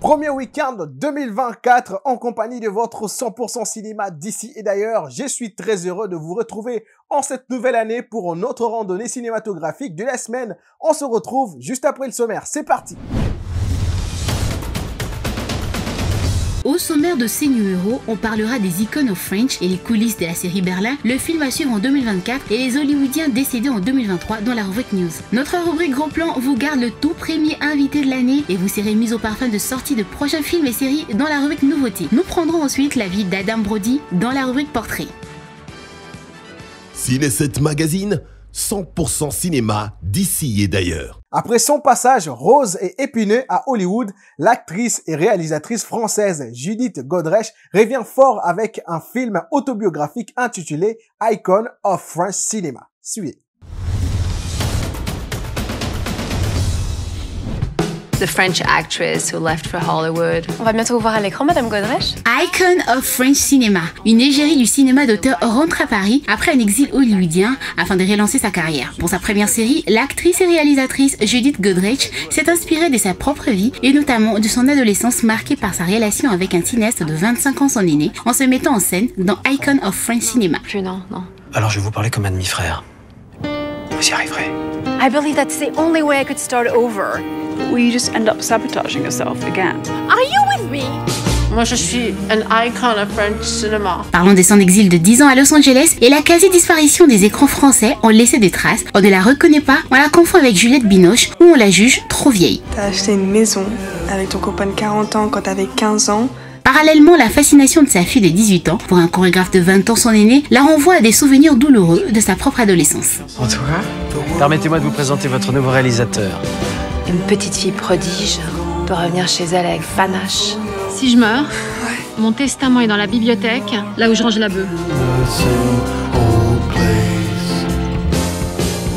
Premier week-end 2024 en compagnie de votre 100% cinéma d'ici et d'ailleurs. Je suis très heureux de vous retrouver en cette nouvelle année pour notre randonnée cinématographique de la semaine. On se retrouve juste après le sommaire. C'est parti! Au sommaire de ces numéros, on parlera des icônes of French et les coulisses de la série Berlin, le film à suivre en 2024 et les Hollywoodiens décédés en 2023 dans la rubrique News. Notre rubrique Gros Plan vous garde le tout premier invité de l'année et vous serez mis au parfum de sortie de prochains films et séries dans la rubrique Nouveautés. Nous prendrons ensuite l'avis d'Adam Brody dans la rubrique Portrait. Ciné7 Magazine, 100% cinéma d'ici et d'ailleurs. Après son passage rose et épineux à Hollywood, l'actrice et réalisatrice française Judith Godrèche revient fort avec un film autobiographique intitulé Icon of French Cinema. Suivez. The French actress who left for Hollywood. On va bientôt vous voir à l'écran, Madame Godrèche. Icon of French Cinema. Une égérie du cinéma d'auteur rentre à Paris après un exil hollywoodien afin de relancer sa carrière. Pour sa première série, l'actrice et réalisatrice Judith Godrèche s'est inspirée de sa propre vie et notamment de son adolescence marquée par sa relation avec un cinéaste de 25 ans son aîné en se mettant en scène dans Icon of French Cinema. Plus non. Alors je vais vous parler comme un demi-frère. Vous y arriverez. I believe that's the only way I could start over. Will you just end up sabotaging yourself again? Are you with me? Moi, je suis an icon of French cinema. Parlons de son exil de 10 ans à Los Angeles et la quasi-disparition des écrans français ont laissé des traces. On ne la reconnaît pas, on la confond avec Juliette Binoche où on la juge trop vieille. T'as acheté une maison avec ton copain de 40 ans quand t'avais 15 ans. Parallèlement, la fascination de sa fille de 18 ans pour un chorégraphe de 20 ans son aîné la renvoie à des souvenirs douloureux de sa propre adolescence. En tout cas, permettez-moi de vous présenter votre nouveau réalisateur. Une petite fille prodige peut revenir chez elle avec panache. Si je meurs, mon testament est dans la bibliothèque, là où je range la bœuf.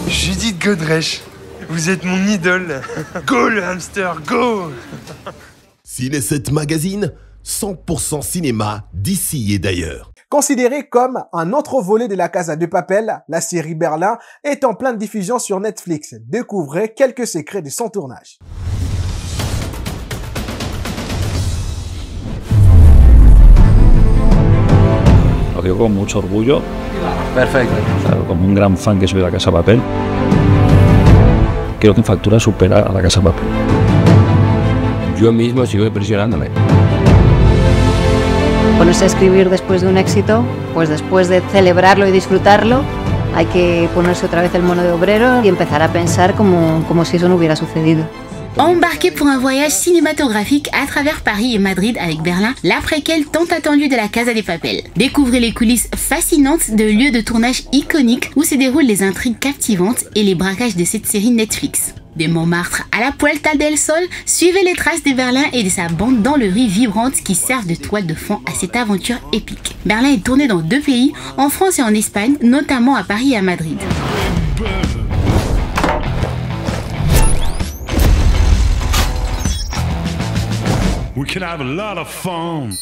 Judith Godrèche, vous êtes mon idole. Go le hamster, go! Ciné7 Magazine, 100% cinéma d'ici et d'ailleurs. Considéré comme un autre volet de la Casa de Papel, la série Berlin est en pleine diffusion sur Netflix. Découvrez quelques secrets de son tournage. Lo digo con mucho orgullo. Perfecto. Claro, como un gran fan que soy de la Casa de Papel. Creo que en factura supera a la Casa de Papel. Yo mismo sigo impresionándome. Ponerse a escribir después de un éxito, pues después de celebrarlo y disfrutarlo, hay que ponerse otra vez el mono de obrero y empezar a pensar como si eso no hubiera sucedido. Embarqué pour un voyage cinématographique à travers Paris et Madrid avec Berlin, la préquelle tant attendue de la Casa de Papel. Découvrez les coulisses fascinantes de lieux de tournage iconiques où se déroulent les intrigues captivantes et les braquages de cette série Netflix. De Montmartre à la Puerta del Sol, suivez les traces de Berlin et de sa bande d'enleries vibrantes qui servent de toile de fond à cette aventure épique. Berlin est tourné dans 2 pays, en France et en Espagne, notamment à Paris et à Madrid. We can have a lot of fun.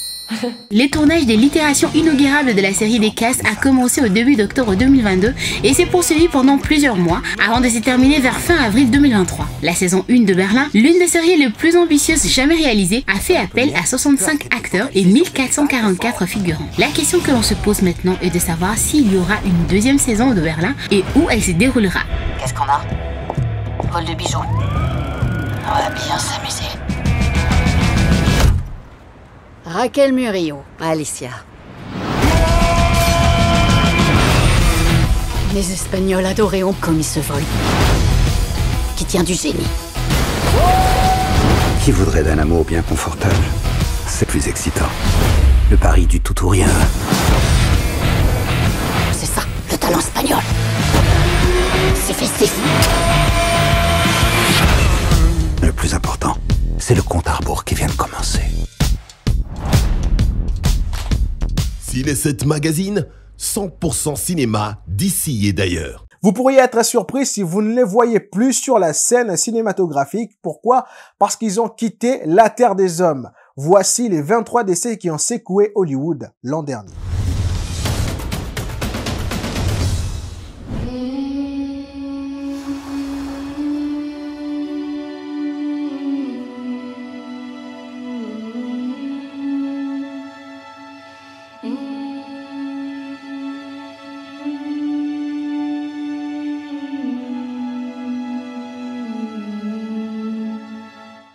Les tournages des littérations inaugurables de la série des Castes a commencé au début d'octobre 2022 et s'est poursuivi pendant plusieurs mois avant de se terminer vers fin avril 2023. La saison 1 de Berlin, l'une des séries les plus ambitieuses jamais réalisées, a fait appel à 65 acteurs et 1444 figurants. La question que l'on se pose maintenant est de savoir s'il y aura une deuxième saison de Berlin et où elle se déroulera. Qu'est-ce qu'on a? Vol de bijoux. On va bien s'amuser. Raquel Murillo, Alicia. Les Espagnols adoraient comme il se vole. Qui tient du génie. Qui voudrait d'un amour bien confortable? C'est plus excitant. Le pari du tout ou rien. C'est ça, le talent espagnol. C'est festif. Le plus important, c'est le compte à rebours qui vient de commencer. Ciné7 Magazine, 100% cinéma d'ici et d'ailleurs. Vous pourriez être surpris si vous ne les voyez plus sur la scène cinématographique. Pourquoi? Parce qu'ils ont quitté la terre des hommes. Voici les 23 décès qui ont secoué Hollywood l'an dernier.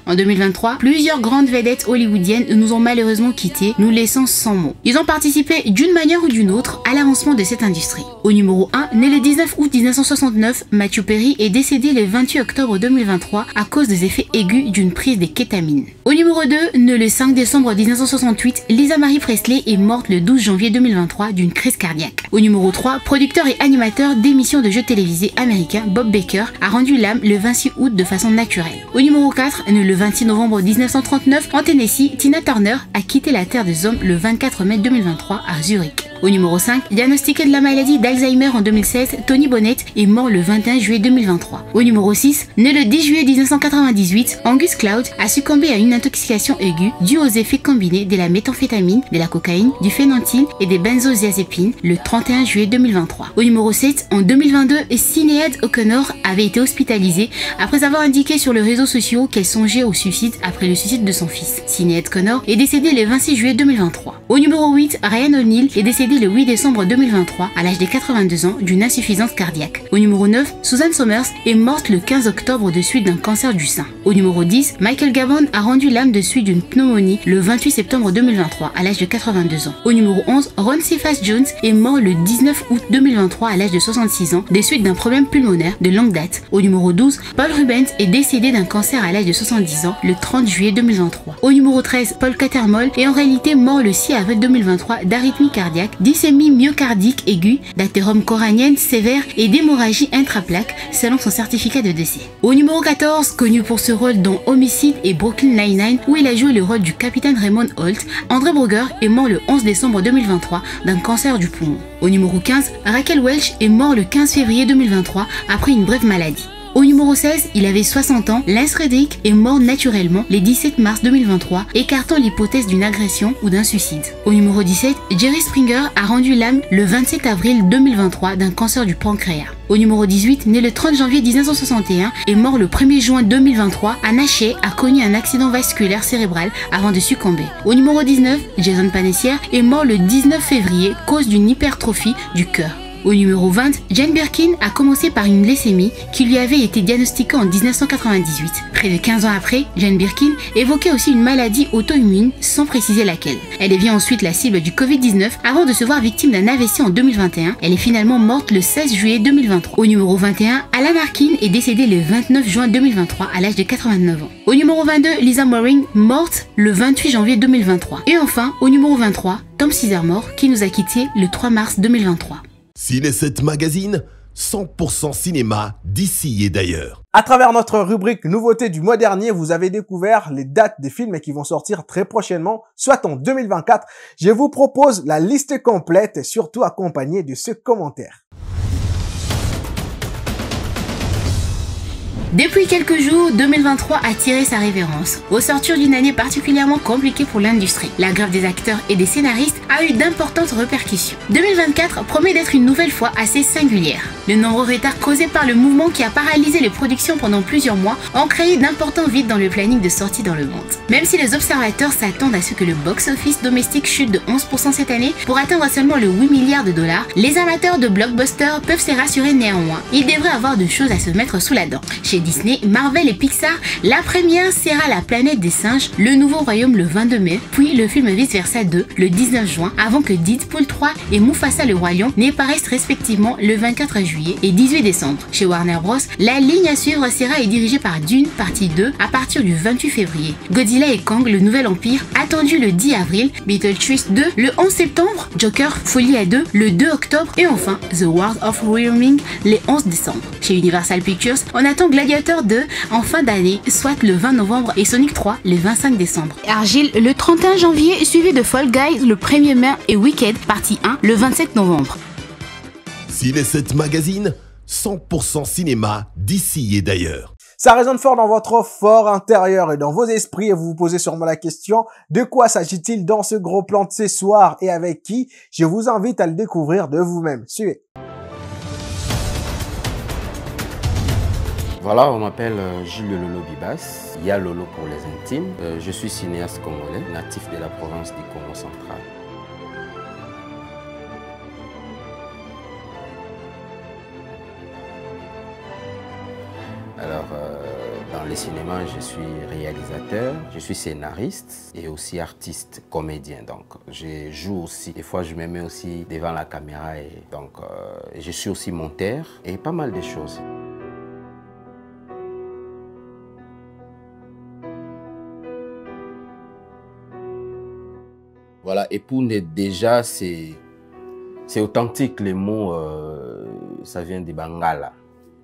En 2023, plusieurs grandes vedettes hollywoodiennes nous ont malheureusement quittés, nous laissant sans mots. Ils ont participé d'une manière ou d'une autre à l'avancement de cette industrie. Au numéro 1, né le 19 août 1969, Matthew Perry est décédé le 28 octobre 2023 à cause des effets aigus d'une prise de kétamine. Au numéro 2, né le 5 décembre 1968, Lisa Marie Presley est morte le 12 janvier 2023 d'une crise cardiaque. Au numéro 3, producteur et animateur d'émissions de jeux télévisés américains, Bob Baker a rendu l'âme le 26 août de façon naturelle. Au numéro 4, né le 26 novembre 1939 en Tennessee, Tina Turner a quitté la terre des hommes le 24 mai 2023 à Zurich. Au numéro 5, diagnostiqué de la maladie d'Alzheimer en 2016, Tony Bennett est mort le 21 juillet 2023. Au numéro 6, né le 10 juillet 1998, Angus Cloud a succombé à une intoxication aiguë due aux effets combinés de la méthamphétamine, de la cocaïne, du phénanthyle et des benzodiazépines le 31 juillet 2023. Au numéro 7, en 2022, Sinéad O'Connor avait été hospitalisée après avoir indiqué sur les réseaux sociaux qu'elle songeait au suicide après le suicide de son fils. Sinéad O'Connor est décédée le 26 juillet 2023. Au numéro 8, Ryan O'Neal est décédé le 8 décembre 2023 à l'âge de 82 ans d'une insuffisance cardiaque. Au numéro 9, Susan Somers est morte le 15 octobre de suite d'un cancer du sein. Au numéro 10, Michael Gabon a rendu l'âme de suite d'une pneumonie le 28 septembre 2023 à l'âge de 82 ans. Au numéro 11, Ron Cephas Jones est mort le 19 août 2023 à l'âge de 66 ans des suites d'un problème pulmonaire de longue date. Au numéro 12, Paul Rubens est décédé d'un cancer à l'âge de 70 ans le 30 juillet 2023. Au numéro 13, Paul Cattermole est en réalité mort le 6 avril 2023 d'arythmie cardiaque, dysémie myocardique aiguë, d'athérome coranienne sévère et d'hémorragie intraplaque selon son certificat de décès. Au numéro 14, connu pour ce rôle dans Homicide et Brooklyn Nine-Nine où il a joué le rôle du capitaine Raymond Holt, André Brugger est mort le 11 décembre 2023 d'un cancer du poumon. Au numéro 15, Raquel Welch est mort le 15 février 2023 après une brève maladie. Au numéro 16, il avait 60 ans, Lance Reddick est mort naturellement le 17 mars 2023, écartant l'hypothèse d'une agression ou d'un suicide. Au numéro 17, Jerry Springer a rendu l'âme le 27 avril 2023 d'un cancer du pancréas. Au numéro 18, né le 30 janvier 1961 et mort le 1er juin 2023, Anna Shea a connu un accident vasculaire cérébral avant de succomber. Au numéro 19, Jason Panettiere est mort le 19 février cause d'une hypertrophie du cœur. Au numéro 20, Jane Birkin a commencé par une leucémie qui lui avait été diagnostiquée en 1998. Près de 15 ans après, Jane Birkin évoquait aussi une maladie auto-immune sans préciser laquelle. Elle devient ensuite la cible du Covid-19 avant de se voir victime d'un AVC en 2021. Elle est finalement morte le 16 juillet 2023. Au numéro 21, Alan Arkin est décédé le 29 juin 2023 à l'âge de 89 ans. Au numéro 22, Lisa Moring, morte le 28 janvier 2023. Et enfin, au numéro 23, Tom Sizemore qui nous a quittés le 3 mars 2023. Ciné 7 Magazine, 100% cinéma d'ici et d'ailleurs. À travers notre rubrique nouveautés du mois dernier, vous avez découvert les dates des films qui vont sortir très prochainement, soit en 2024. Je vous propose la liste complète et surtout accompagnée de ce commentaire. Depuis quelques jours, 2023 a tiré sa révérence. Au sortir d'une année particulièrement compliquée pour l'industrie, la grève des acteurs et des scénaristes a eu d'importantes répercussions. 2024 promet d'être une nouvelle fois assez singulière. Le nombreux retard causé par le mouvement qui a paralysé les productions pendant plusieurs mois ont créé d'importants vides dans le planning de sortie dans le monde. Même si les observateurs s'attendent à ce que le box-office domestique chute de 11% cette année pour atteindre seulement le 8 milliards de dollars, les amateurs de blockbusters peuvent se rassurer néanmoins. Ils devraient avoir de choses à se mettre sous la dent. Chez Disney, Marvel et Pixar, la première sera La Planète des Singes, Le Nouveau Royaume le 22 mai, puis le film Vice Versa 2 le 19 juin, avant que Deadpool 3 et Mufasa le Roi Lion n'apparaissent respectivement le 24 juillet et 18 décembre. Chez Warner Bros, la ligne à suivre sera dirigée par Dune partie 2 à partir du 28 février. Godzilla et Kong, le Nouvel Empire, attendu le 10 avril, Beetlejuice 2 le 11 septembre, Joker Folie à 2 le 2 octobre et enfin The World of Wyoming le 11 décembre. Chez Universal Pictures, on attend Gladiator 2 en fin d'année, soit le 20 novembre et Sonic 3 le 25 décembre. Argylle le 31 janvier, suivi de Fall Guys le 1er mai et Wicked partie 1 le 27 novembre. Ciné 7 Magazine, 100% cinéma d'ici et d'ailleurs. Ça résonne fort dans votre fort intérieur et dans vos esprits et vous vous posez sûrement la question, de quoi s'agit-il dans ce gros plan de ce soir et avec qui? Je vous invite à le découvrir de vous-même. Suivez. Voilà, on m'appelle Gilles Lolo Bibas, il y a Lolo pour les intimes. Je suis cinéaste congolais, natif de la province du Congo central. Alors, dans les le cinéma, je suis réalisateur, je suis scénariste et aussi artiste, comédien. Donc, je joue aussi. Des fois, je me mets aussi devant la caméra et donc, je suis aussi monteur et pas mal de choses. Voilà, et Pounde, déjà, c'est authentique, les mots, ça vient des Bangala.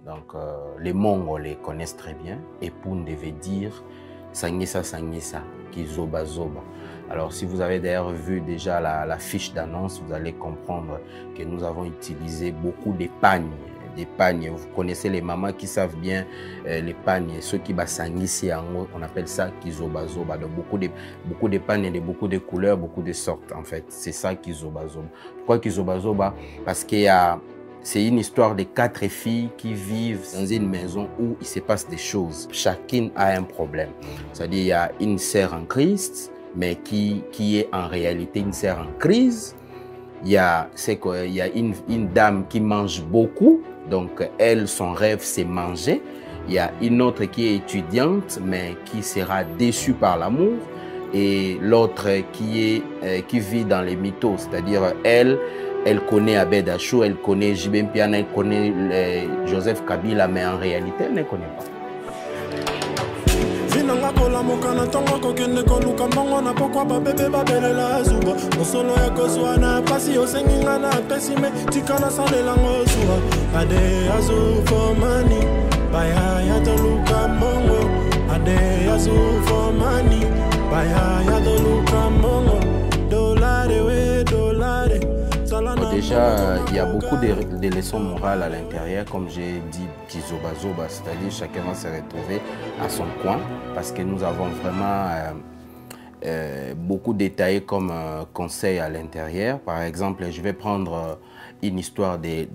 Donc, les Mongols connaissent très bien. Et Pounde veut dire Sangesa Sangesa, qui zoba zoba. Alors, si vous avez d'ailleurs vu déjà la fiche d'annonce, vous allez comprendre que nous avons utilisé beaucoup de pagnes. Des pagnes. Vous connaissez les mamans qui savent bien les pagnes. Ceux qui basangissent, on appelle ça kizoba zoba. Donc beaucoup de pagnes de beaucoup de couleurs, beaucoup de sortes en fait. C'est ça kizoba zoba. Pourquoi kizoba zoba? Parce qu'il y a c'est une histoire de 4 filles qui vivent dans une maison où il se passe des choses. Chacune a un problème. C'est-à-dire il y a une sœur en Christ, mais qui est en réalité une sœur en crise. Il y a une dame qui mange beaucoup. Donc, elle, son rêve, c'est manger. Il y a une autre qui est étudiante, mais qui sera déçue par l'amour. Et l'autre qui vit dans les mythos, c'est-à-dire elle connaît Abed Achou, elle connaît Jibem Piana, elle connaît Joseph Kabila, mais en réalité, elle ne connaît pas. Déjà, il y a beaucoup de leçons morales à l'intérieur, comme j'ai dit, Kizoba Zoba, c'est-à-dire chacun va se retrouver à son coin, parce que nous avons vraiment beaucoup détaillé comme conseil à l'intérieur. Par exemple, je vais prendre une histoire de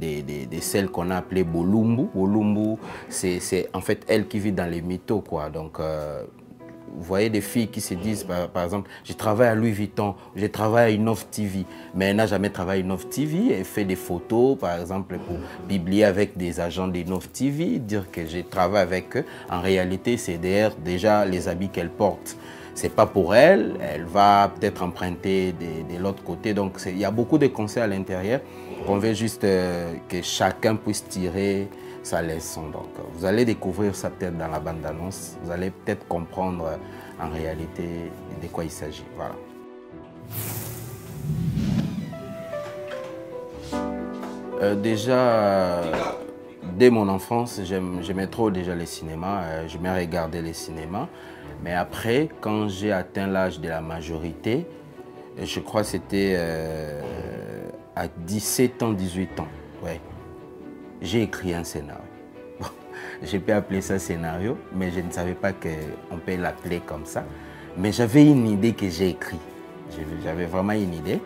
celle qu'on a appelée Bolumbu. Bolumbu, c'est en fait elle qui vit dans les mythos, quoi. Donc, vous voyez des filles qui se disent, par exemple, je travaille à Louis Vuitton, je travaille à Innov TV, mais elle n'a jamais travaillé à Innov TV. Elle fait des photos, par exemple, pour publier avec des agents d'Innov TV, dire que je travaille avec eux. En réalité, c'est derrière déjà les habits qu'elle porte. C'est pas pour elle, elle va peut-être emprunter de l'autre côté. Donc, il y a beaucoup de conseils à l'intérieur. On veut juste que chacun puisse tirer sa leçon. Donc, vous allez découvrir ça peut-être dans la bande-annonce. Vous allez peut-être comprendre en réalité de quoi il s'agit. Voilà. Déjà, dès mon enfance, j'aimais trop déjà les cinémas. J'aimais regarder les cinémas. Mais après, quand j'ai atteint l'âge de la majorité, je crois que c'était à 17 ans, 18 ans. Ouais. J'ai écrit un scénario. Je peux appeler ça scénario, mais je ne savais pas qu'on peut l'appeler comme ça. Mais j'avais une idée que j'ai écrite. J'avais vraiment une idée.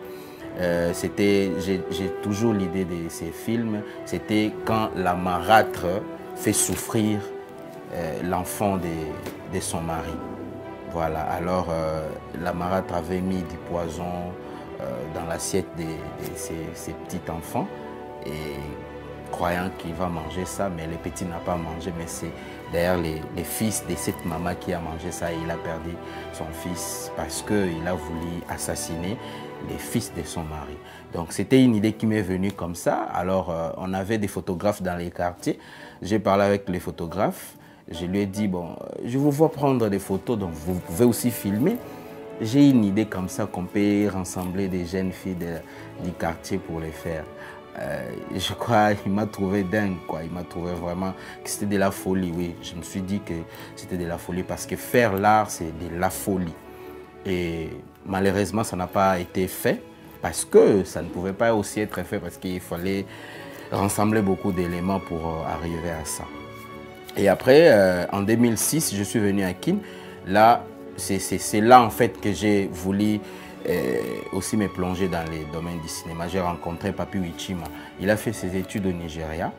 J'ai toujours l'idée de ces films. C'était quand la marâtre fait souffrir l'enfant de son mari. Voilà. Alors, la marâtre avait mis du poison dans l'assiette de ses petits enfants. Et croyant qu'il va manger ça, mais le petit n'a pas mangé, mais c'est d'ailleurs les fils de cette maman qui a mangé ça et il a perdu son fils parce qu'il a voulu assassiner les fils de son mari. Donc c'était une idée qui m'est venue comme ça. Alors on avait des photographes dans les quartiers, j'ai parlé avec les photographes, je lui ai dit, bon, je vous vois prendre des photos, donc vous pouvez aussi filmer. J'ai une idée comme ça qu'on peut rassembler des jeunes filles du quartier pour les faire. Je crois qu'il m'a trouvé dingue, quoi. Il m'a trouvé vraiment que c'était de la folie, oui. Je me suis dit que c'était de la folie parce que faire l'art, c'est de la folie. Et malheureusement, ça n'a pas été fait parce que ça ne pouvait pas aussi être fait parce qu'il fallait rassembler beaucoup d'éléments pour arriver à ça. Et après, en 2006, je suis venu à Kin. Là, c'est là en fait que j'ai voulu aussi me plonger dans les domaines du cinéma. J'ai rencontré Papi Wichima. Il a fait ses études au Nigeria.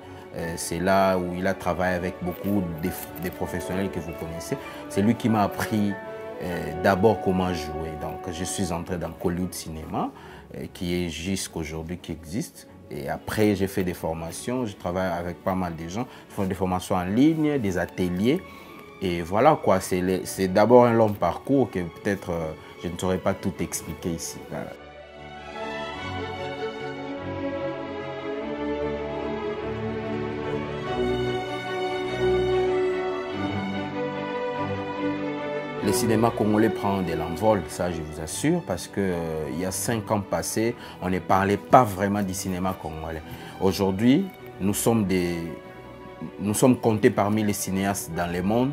C'est là où il a travaillé avec beaucoup de professionnels que vous connaissez. C'est lui qui m'a appris d'abord comment jouer. Donc, je suis entré dans Hollywood Cinéma, qui est jusqu'aujourd'hui qui existe. Et après, j'ai fait des formations. Je travaille avec pas mal de gens. Je fais des formations en ligne, des ateliers. Et voilà quoi, c'est d'abord un long parcours que peut-être je ne saurais pas tout expliquer ici. Voilà. Le cinéma congolais prend de l'envol, ça je vous assure, parce que il y a 5 ans passés, on ne parlait pas vraiment du cinéma congolais. Aujourd'hui, nous sommes comptés parmi les cinéastes dans le monde,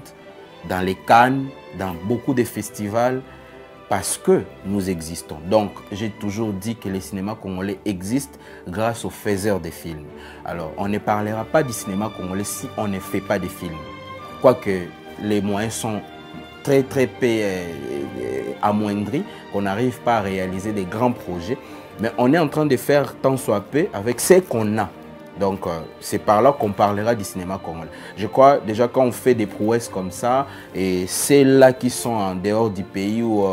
dans les Cannes, dans beaucoup de festivals, parce que nous existons. Donc, j'ai toujours dit que le cinéma congolais existe grâce aux faiseurs de films. Alors, on ne parlera pas du cinéma congolais si on ne fait pas de films. Quoique les moyens sont très amoindris, qu'on n'arrive pas à réaliser des grands projets, mais on est en train de faire tant soit peu avec ce qu'on a. Donc c'est par là qu'on parlera du cinéma congolais. Je crois déjà quand on fait des prouesses comme ça, et c'est là qui sont en dehors du pays ou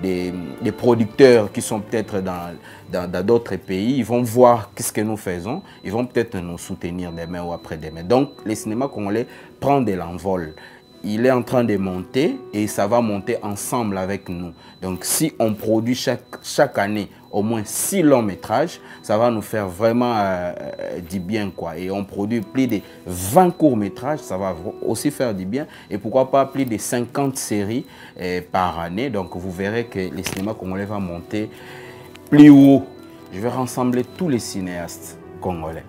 des producteurs qui sont peut-être dans d'autres pays, ils vont voir ce que nous faisons, ils vont peut-être nous soutenir demain ou après-demain. Donc le cinéma congolais prend de l'envol. Il est en train de monter et ça va monter ensemble avec nous. Donc si on produit chaque année au moins 6 longs métrages, ça va nous faire vraiment du bien, quoi. Et on produit plus de 20 courts métrages, ça va aussi faire du bien. Et pourquoi pas plus de 50 séries par année. Donc vous verrez que le cinéma congolais va monter plus haut. Je vais rassembler tous les cinéastes congolais.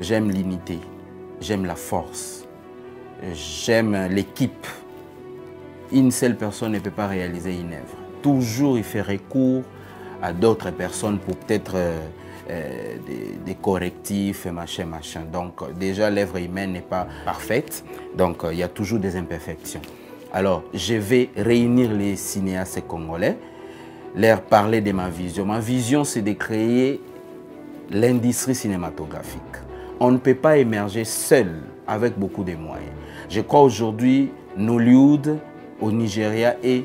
J'aime l'unité, j'aime la force. J'aime l'équipe. Une seule personne ne peut pas réaliser une œuvre. Toujours il fait recours à d'autres personnes pour peut-être des correctifs, machin. Donc déjà l'œuvre humaine n'est pas parfaite. Donc il y a toujours des imperfections. Alors je vais réunir les cinéastes congolais, leur parler de ma vision. Ma vision, c'est de créer l'industrie cinématographique. On ne peut pas émerger seul avec beaucoup de moyens. Je crois aujourd'hui, Nollywood au Nigeria est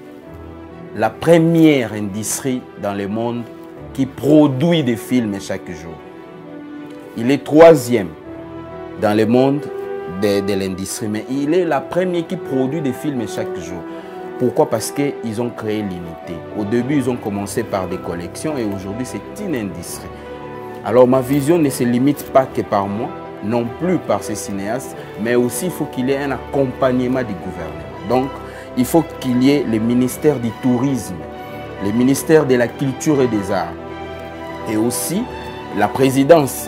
la première industrie dans le monde qui produit des films chaque jour. Il est 3e dans le monde de l'industrie, mais il est la première qui produit des films chaque jour. Pourquoi? Parce qu'ils ont créé l'unité. Au début, ils ont commencé par des collections et aujourd'hui, c'est une industrie. Alors, ma vision ne se limite pas que par moi, non plus par ces cinéastes, mais aussi il faut qu'il y ait un accompagnement du gouvernement. Donc, il faut qu'il y ait le ministère du tourisme, le ministère de la culture et des arts, et aussi la présidence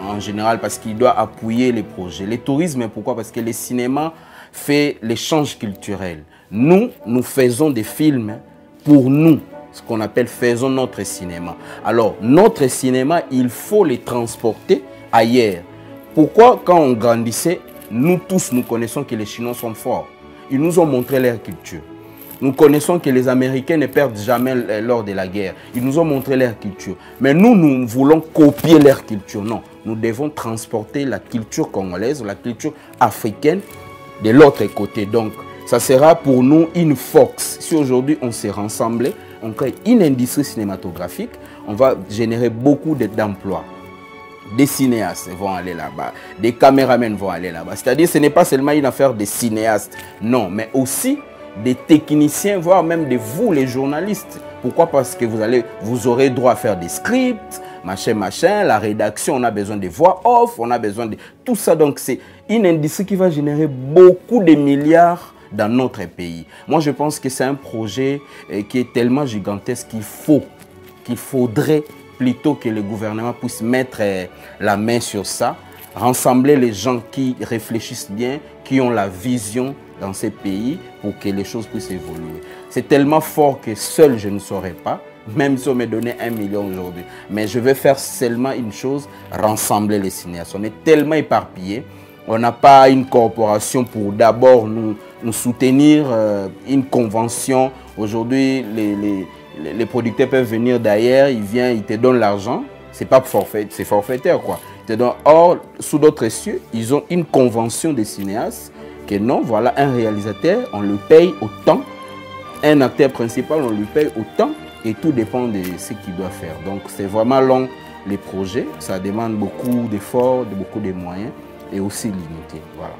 en général, parce qu'il doit appuyer les projets. Le tourisme, pourquoi? Parce que le cinéma fait l'échange culturel. Nous faisons des films pour nous, ce qu'on appelle faisons notre cinéma. Alors, notre cinéma, il faut les transporter ailleurs. Pourquoi, quand on grandissait, nous tous, nous connaissons que les Chinois sont forts. Ils nous ont montré leur culture. Nous connaissons que les Américains ne perdent jamais lors de la guerre. Ils nous ont montré leur culture. Mais nous voulons copier leur culture. Non, nous devons transporter la culture congolaise, la culture africaine de l'autre côté. Donc, ça sera pour nous une force. Si aujourd'hui on s'est rassemblés, on crée une industrie cinématographique, on va générer beaucoup d'emplois. Des cinéastes vont aller là-bas, des caméramans vont aller là-bas. C'est-à-dire ce n'est pas seulement une affaire des cinéastes, non, mais aussi des techniciens, voire même de vous, les journalistes. Pourquoi? Parce que vous aurez droit à faire des scripts, machin, la rédaction, on a besoin de voix off, on a besoin de tout ça. Donc c'est une industrie qui va générer beaucoup de milliards dans notre pays. Moi, je pense que c'est un projet qui est tellement gigantesque qu'il faudrait plutôt que le gouvernement puisse mettre la main sur ça, rassembler les gens qui réfléchissent bien, qui ont la vision dans ces pays pour que les choses puissent évoluer. C'est tellement fort que seul je ne saurais pas, même si on me donnait 1 million aujourd'hui. Mais je vais faire seulement une chose, rassembler les cinéastes. On est tellement éparpillés, on n'a pas une corporation pour d'abord nous soutenir, une convention. Aujourd'hui, les producteurs peuvent venir d'ailleurs, ils viennent, ils te donnent l'argent. C'est pas forfait, c'est forfaitaire quoi. Or, sous d'autres cieux, ils ont une convention des cinéastes que non, voilà un réalisateur, on le paye autant. Un acteur principal, on lui paye autant. Et tout dépend de ce qu'il doit faire. Donc c'est vraiment long les projets. Ça demande beaucoup d'efforts, beaucoup de moyens et aussi l'unité. Voilà.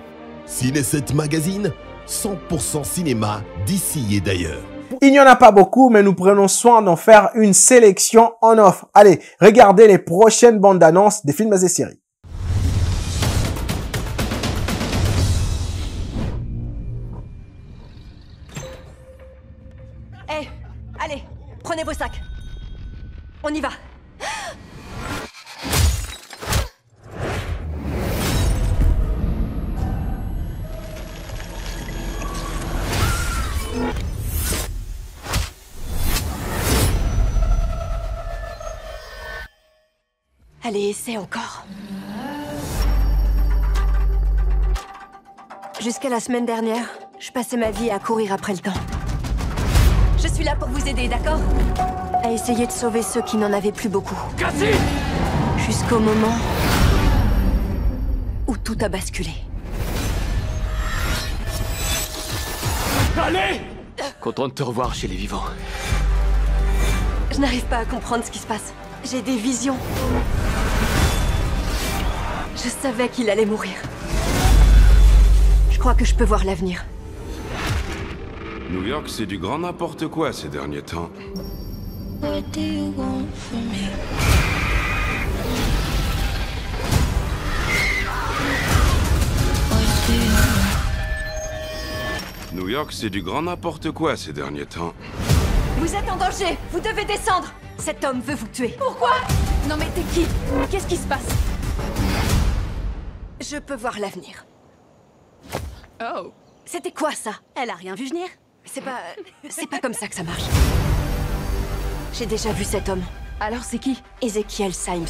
Ciné 7 Magazine, 100% cinéma d'ici et d'ailleurs. Il n'y en a pas beaucoup, mais nous prenons soin d'en faire une sélection en offre. Allez, regardez les prochaines bandes d'annonces des films et séries. Hey, allez, prenez vos sacs. On y va. Allez, essaie encore. Jusqu'à la semaine dernière, je passais ma vie à courir après le temps. Je suis là pour vous aider, d'accord? À essayer de sauver ceux qui n'en avaient plus beaucoup. Cassie! Jusqu'au moment où tout a basculé. Allez! Content de te revoir chez les vivants. Je n'arrive pas à comprendre ce qui se passe. J'ai des visions. Je savais qu'il allait mourir. Je crois que je peux voir l'avenir. New York, c'est du grand n'importe quoi ces derniers temps. New York, c'est du grand n'importe quoi ces derniers temps. Vous êtes en danger. Vous devez descendre. Cet homme veut vous tuer. Pourquoi? Non mais t'es qui? Qu'est-ce qui se passe? Je peux voir l'avenir. Oh. C'était quoi ça? Elle a rien vu venir? C'est pas comme ça que ça marche. J'ai déjà vu cet homme. Alors c'est qui? Ezekiel Symes.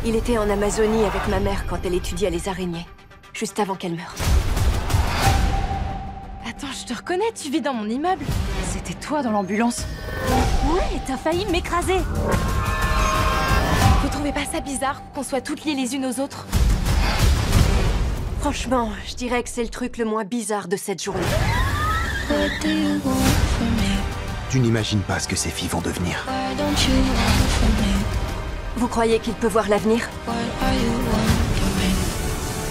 Il était en Amazonie avec ma mère quand elle étudiait les araignées. Juste avant qu'elle meure. Attends, je te reconnais, tu vis dans mon immeuble. C'était toi dans l'ambulance. Ouais, t'as failli m'écraser. Vous trouvez pas ça bizarre qu'on soit toutes liées les unes aux autres? Franchement, je dirais que c'est le truc le moins bizarre de cette journée. Tu n'imagines pas ce que ces filles vont devenir. Vous croyez qu'il peut voir l'avenir?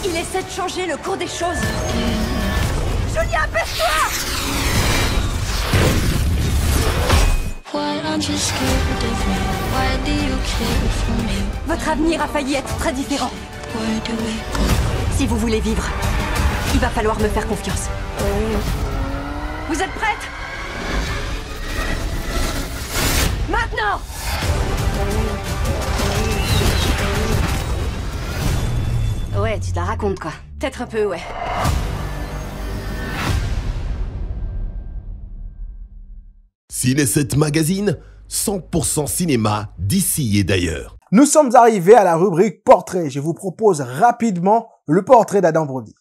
Il essaie de changer le cours des choses. Julia, apaise-toi! Votre avenir a failli être très différent. Si vous voulez vivre, il va falloir me faire confiance. Vous êtes prêtes? Maintenant! Ouais, tu te la racontes quoi. Peut-être un peu, ouais. Ciné 7 Magazine, 100% cinéma d'ici et d'ailleurs. Nous sommes arrivés à la rubrique portrait. Je vous propose rapidement le portrait d'Adam Brody.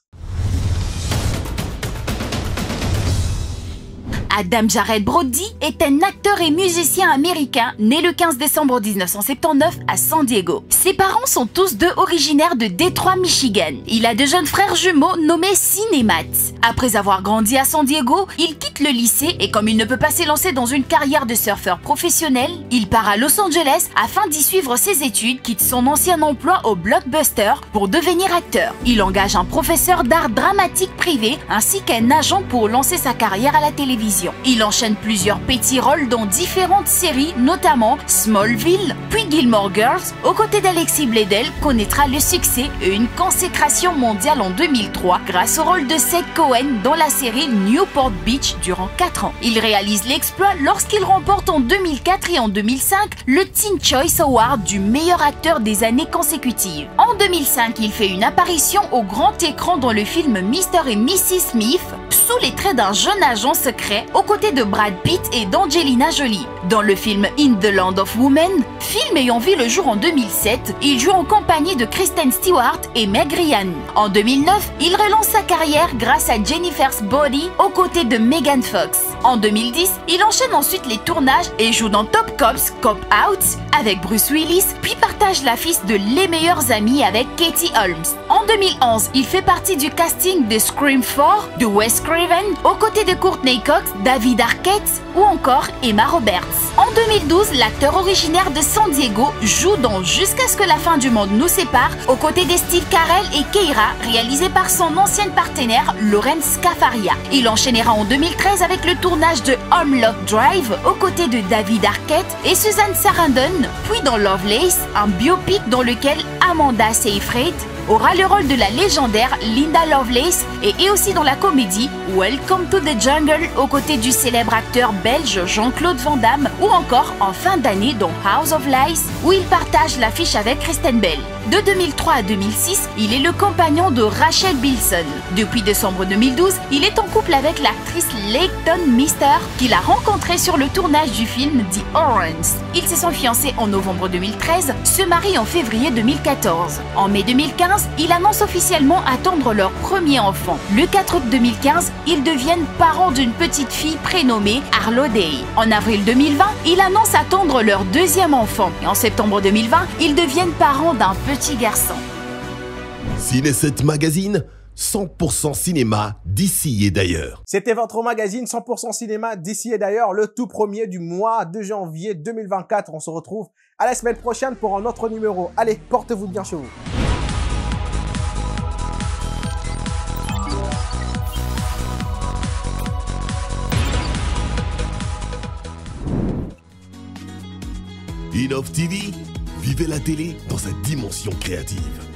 Adam Jared Brody est un acteur et musicien américain né le 15 décembre 1979 à San Diego. Ses parents sont tous deux originaires de Détroit, Michigan. Il a deux jeunes frères jumeaux nommés Cinémat. Après avoir grandi à San Diego, il quitte le lycée et comme il ne peut pas s'élancer dans une carrière de surfeur professionnel, il part à Los Angeles afin d'y suivre ses études, quitte son ancien emploi au Blockbuster pour devenir acteur. Il engage un professeur d'art dramatique privé ainsi qu'un agent pour lancer sa carrière à la télévision. Il enchaîne plusieurs petits rôles dans différentes séries, notamment Smallville, puis Gilmore Girls. Aux côtés d'Alexis Bledel, connaîtra le succès et une consécration mondiale en 2003 grâce au rôle de Seth Cohen dans la série Newport Beach durant 4 ans. Il réalise l'exploit lorsqu'il remporte en 2004 et en 2005 le Teen Choice Award du meilleur acteur des années consécutives. En 2005, il fait une apparition au grand écran dans le film Mr. et Mrs. Smith sous les traits d'un jeune agent secret aux côtés de Brad Pitt et d'Angelina Jolie. Dans le film In the Land of Women, film ayant vu le jour en 2007, il joue en compagnie de Kristen Stewart et Meg Ryan. En 2009, il relance sa carrière grâce à Jennifer's Body aux côtés de Megan Fox. En 2010, il enchaîne ensuite les tournages et joue dans Top Cops, Cop Out avec Bruce Willis, puis partage l'affiche de Les meilleurs amis avec Katie Holmes. En 2011, il fait partie du casting de Scream 4 de Wes Craven, aux côtés de Courtney Cox, David Arquette ou encore Emma Roberts. En 2012, l'acteur originaire de San Diego joue dans Jusqu'à ce que la fin du monde nous sépare, aux côtés de Steve Carell et Keira, réalisé par son ancienne partenaire Lauren Scafaria. Il enchaînera en 2013 avec le tournage de Hemlock Drive, aux côtés de David Arquette et Susan Sarandon, puis dans Lovelace, un biopic dans lequel Amanda Seyfried aura le rôle de la légendaire Linda Lovelace et aussi dans la comédie Welcome to the Jungle aux côtés du célèbre acteur belge Jean-Claude Van Damme ou encore en fin d'année dans House of Lies où il partage l'affiche avec Kristen Bell. De 2003 à 2006, il est le compagnon de Rachel Bilson. Depuis décembre 2012, il est en couple avec l'actrice Leighton Meester qu'il a rencontrée sur le tournage du film The Orange. Ils se sont fiancés en novembre 2013, se marient en février 2014. En mai 2015, ils annoncent officiellement attendre leur premier enfant. Le 4 août 2015, ils deviennent parents d'une petite fille prénommée Arlo Day. En avril 2020, ils annoncent attendre leur deuxième enfant. Et en septembre 2020, ils deviennent parents d'un petit garçon. Ciné7 Magazine, 100% cinéma d'ici et d'ailleurs. C'était votre magazine 100% cinéma d'ici et d'ailleurs, le tout premier du mois de janvier 2024. On se retrouve à la semaine prochaine pour un autre numéro. Allez, portez-vous bien chez vous. Innov TV, vivez la télé dans sa dimension créative.